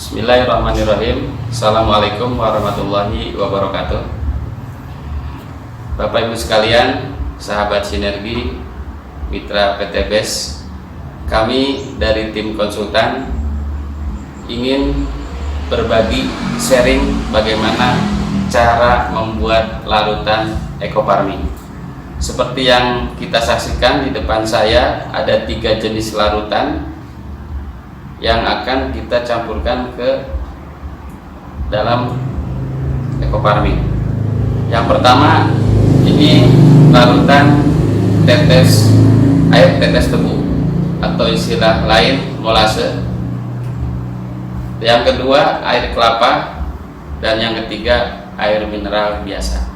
Bismillahirrahmanirrahim. Assalamualaikum warahmatullahi wabarakatuh. Bapak Ibu sekalian, sahabat Sinergi, mitra PT BES, kami dari tim konsultan ingin berbagi sharing bagaimana cara membuat larutan ekofarming. Seperti yang kita saksikan di depan saya, ada 3 jenis larutan yang akan kita campurkan ke dalam ekofarming. Yang pertama, ini larutan air tetes tebu atau istilah lain molase. Yang kedua, air kelapa, dan yang ketiga, air mineral biasa.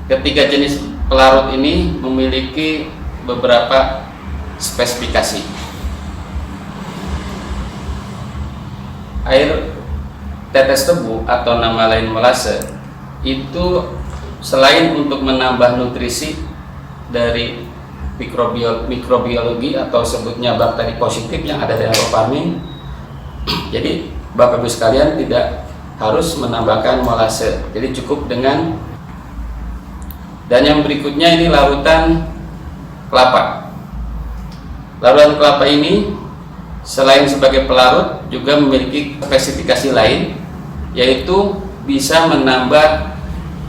Ketiga jenis pelarut ini memiliki beberapa spesifikasi. Air tetes tebu atau nama lain molase itu selain untuk menambah nutrisi dari mikrobiologi atau sebutnya bakteri positif yang ada dalam ekofarming, jadi Bapak Ibu sekalian tidak harus menambahkan molase, jadi cukup dengan. Dan yang berikutnya ini larutan kelapa. Larutan kelapa ini selain sebagai pelarut juga memiliki spesifikasi lain, yaitu bisa menambah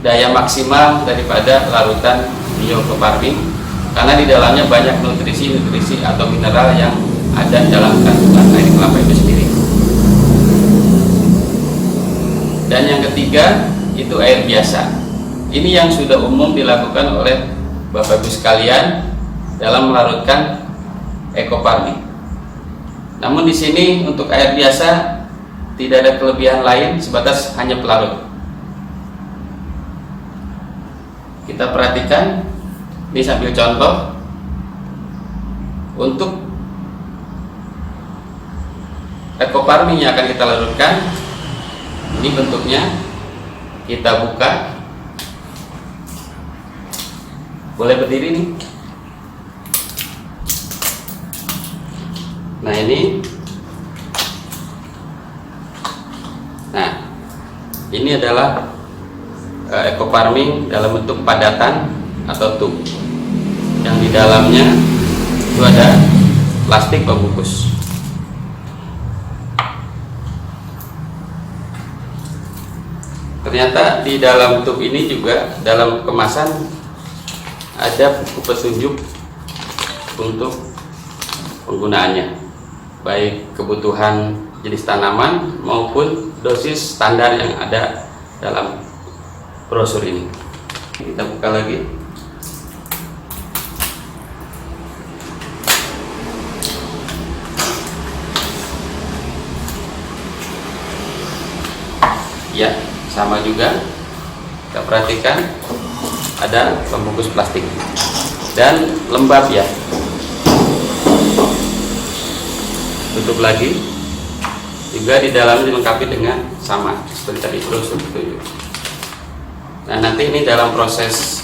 daya maksimal daripada larutan biofarming karena di dalamnya banyak nutrisi atau mineral yang ada dalam kandungan air kelapa itu sendiri. Dan yang ketiga itu air biasa. Ini yang sudah umum dilakukan oleh Bapak Ibu sekalian dalam melarutkan ekofarming. Namun di sini untuk air biasa tidak ada kelebihan lain sebatas hanya pelarut. Kita perhatikan, ini sambil contoh untuk ekofarming yang akan kita larutkan. Ini bentuknya, kita buka. Boleh berdiri nih. Nah ini adalah ekofarming dalam bentuk padatan atau tub yang di dalamnya itu ada plastik pembungkus. Ternyata di dalam tub ini juga dalam kemasan ada buku petunjuk untuk penggunaannya, baik kebutuhan jenis tanaman maupun dosis standar yang ada dalam brosur ini. Kita buka lagi. Ya, sama juga. Kita perhatikan ada pembungkus plastik dan lembab ya. Tutup lagi. Juga di dalamnya dilengkapi dengan sama seperti tadi brosur itu. Nah, nanti ini dalam proses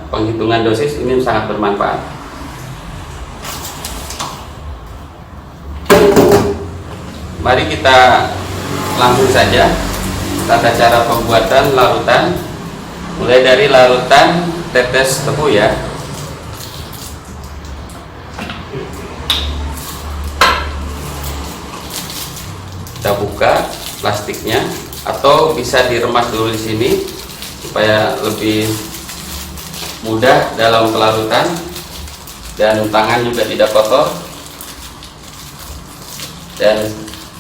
penghitungan dosis ini sangat bermanfaat. Mari kita langsung saja tata cara pembuatan larutan, mulai dari larutan tetes tebu ya. Kita buka plastiknya atau bisa diremas dulu di sini supaya lebih mudah dalam pelarutan dan tangan juga tidak kotor. Dan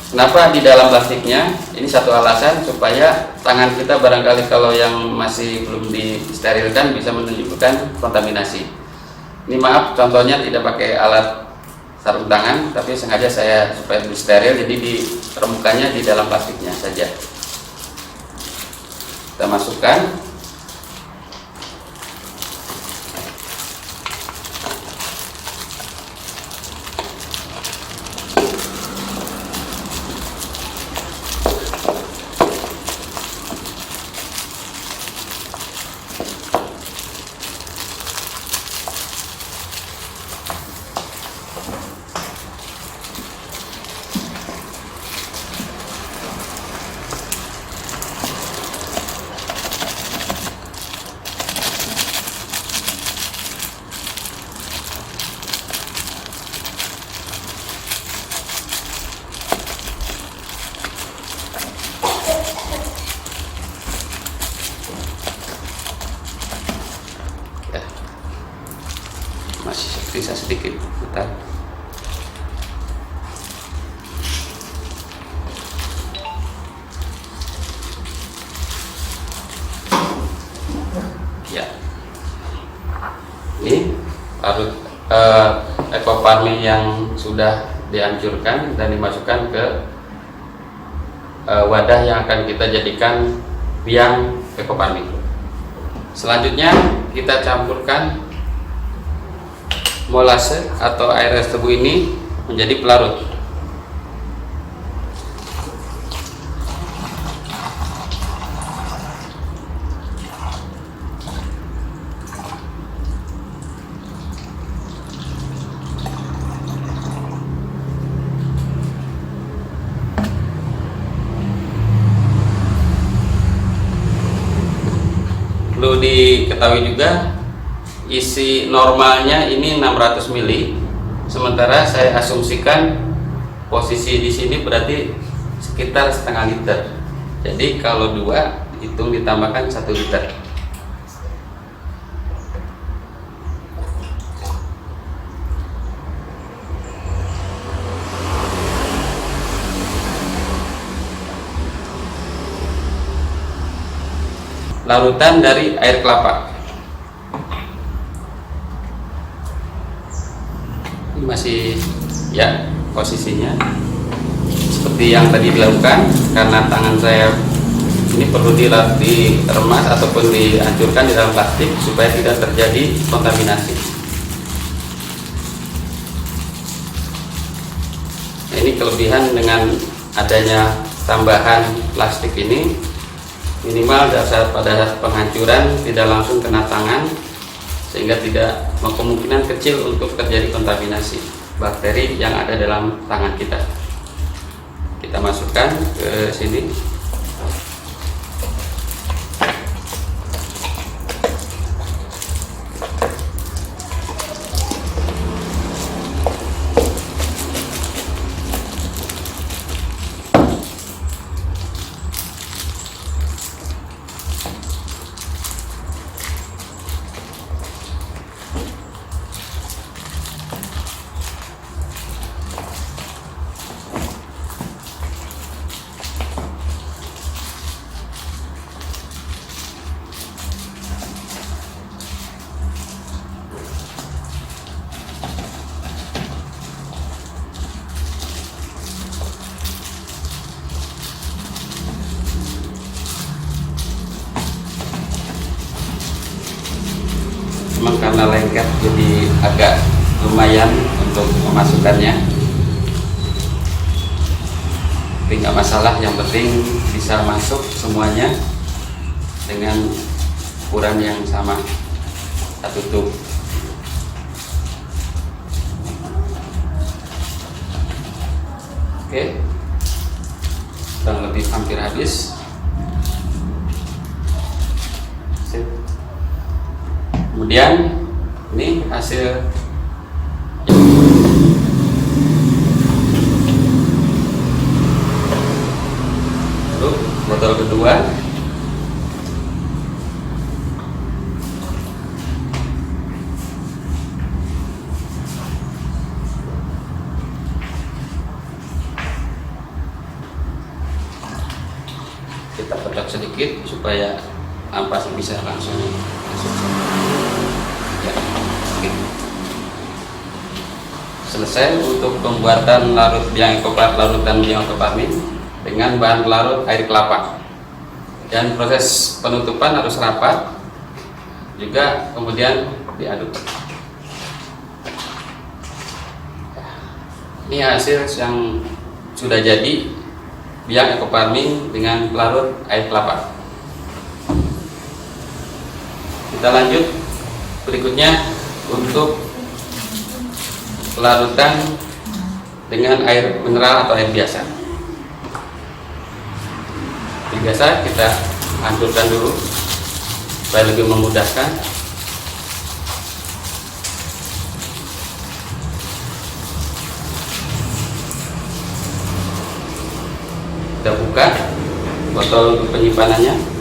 kenapa di dalam plastiknya? Ini satu alasan supaya tangan kita barangkali kalau yang masih belum disterilkan bisa menunjukkan kontaminasi. Ini maaf contohnya tidak pakai alat sarung tangan, tapi sengaja saya supaya lebih steril, jadi ditemukannya di dalam plastiknya saja. Kita masukkan. sedikit. Bentar. Ya, ini larut ekoparmin yang sudah dihancurkan dan dimasukkan ke wadah yang akan kita jadikan biang ekoparmin. Selanjutnya kita campurkan molase atau air es tebu ini menjadi pelarut. Perlu diketahui juga isi normalnya ini 600 ml, sementara saya asumsikan posisi di sini berarti sekitar setengah liter. Jadi kalau 2 hitung ditambahkan 1 liter. Larutan dari air kelapa. Ini masih ya posisinya seperti yang tadi dilakukan, karena tangan saya ini perlu diremas ataupun dihancurkan di dalam plastik supaya tidak terjadi kontaminasi. Nah, ini kelebihan dengan adanya tambahan plastik ini, minimal pada saat penghancuran tidak langsung kena tangan, sehingga tidak kemungkinan kecil untuk terjadi kontaminasi bakteri yang ada dalam tangan kita. Kita masukkan ke sini. Memang karena lengket jadi agak lumayan untuk memasukkannya, tapi nggak masalah, yang penting bisa masuk semuanya dengan ukuran yang sama. Kita tutup. Oke, kurang lebih hampir habis. Kemudian ini hasil botol kedua. Kita petak sedikit supaya ampas bisa langsung masuk. Ya, gitu. Selesai untuk pembuatan larutan biang ekoparmin dengan bahan pelarut air kelapa, dan proses penutupan harus rapat juga, kemudian diaduk. Ini hasil yang sudah jadi biang ekoparmin dengan pelarut air kelapa. Kita lanjut berikutnya untuk pelarutan dengan air mineral atau air biasa. Air biasa kita hancurkan dulu supaya lebih memudahkan. Kita buka botol penyimpanannya.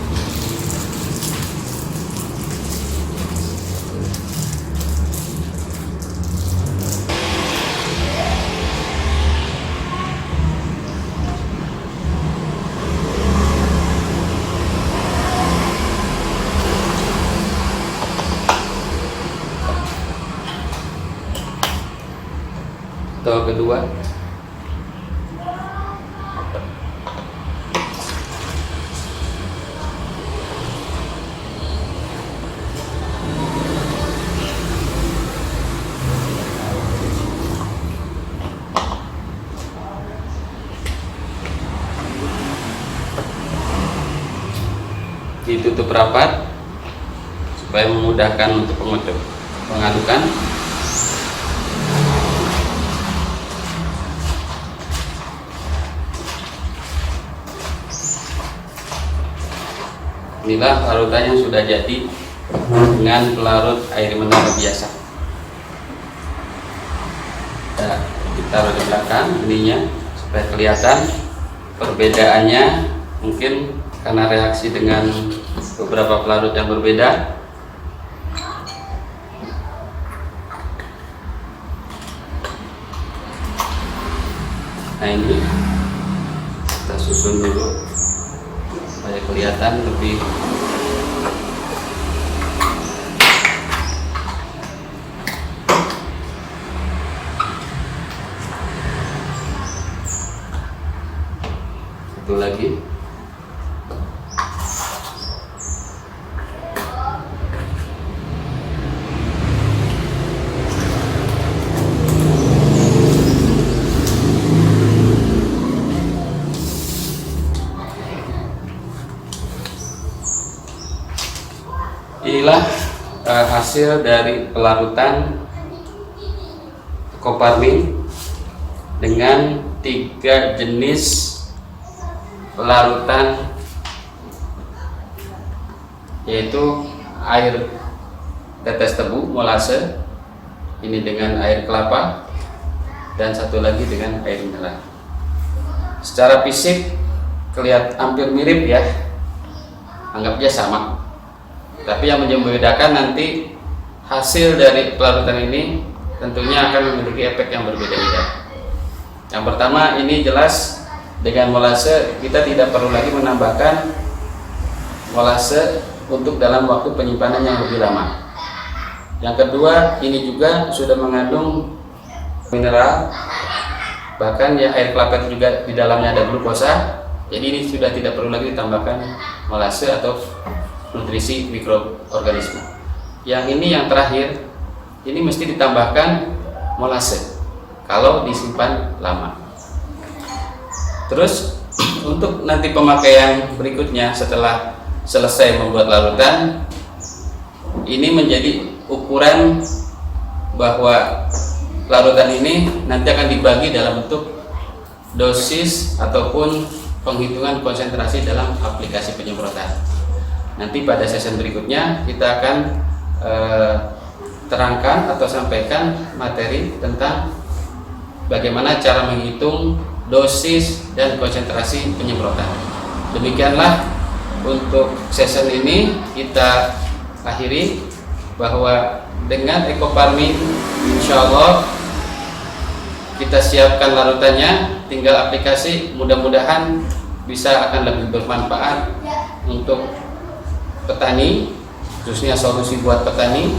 kedua. Ditutup rapat supaya memudahkan untuk mengadukan. Inilah larutannya sudah jadi dengan pelarut air mineral biasa. Kita taruh di belakang ininya supaya kelihatan perbedaannya, mungkin karena reaksi dengan beberapa pelarut yang berbeda. Nah, ini kita susun dulu supaya kelihatan lebih satu lagi. Inilah hasil dari pelarutan Coparmin dengan 3 jenis pelarutan, yaitu air tetes tebu molase, ini dengan air kelapa, dan satu lagi dengan air mineral. Secara fisik kelihatan hampir mirip ya, anggapnya sama. Tapi yang membedakan nanti hasil dari pelarutan ini tentunya akan memiliki efek yang berbeda-beda. Yang pertama, ini jelas dengan molase kita tidak perlu lagi menambahkan molase untuk dalam waktu penyimpanan yang lebih lama. Yang kedua, ini juga sudah mengandung mineral, bahkan ya air kelapa itu juga di dalamnya ada glukosa. Jadi ini sudah tidak perlu lagi ditambahkan molase atau nutrisi mikroorganisme. Yang ini yang terakhir, ini mesti ditambahkan molase kalau disimpan lama. Terus untuk nanti pemakaian berikutnya setelah selesai membuat larutan, ini menjadi ukuran bahwa larutan ini nanti akan dibagi dalam bentuk dosis ataupun penghitungan konsentrasi dalam aplikasi penyemprotan. Nanti pada sesi berikutnya kita akan terangkan atau sampaikan materi tentang bagaimana cara menghitung dosis dan konsentrasi penyemprotan. Demikianlah untuk sesi ini kita akhiri, bahwa dengan Ecoparmin insya Allah kita siapkan larutannya, tinggal aplikasi, mudah-mudahan bisa akan lebih bermanfaat untuk petani, khususnya solusi buat petani.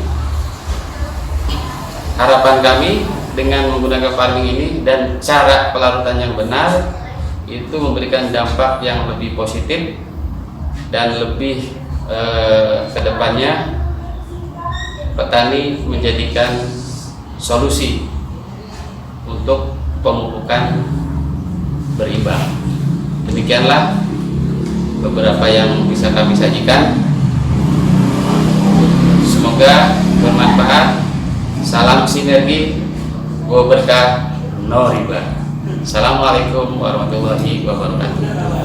Harapan kami dengan menggunakan farming ini dan cara pelarutan yang benar itu memberikan dampak yang lebih positif dan lebih kedepannya petani menjadikan solusi untuk pemupukan berimbang. Demikianlah beberapa yang bisa kami sajikan. Semoga bermanfaat. Salam sinergi, go berkah, no riba. Assalamualaikum warahmatullahi wabarakatuh.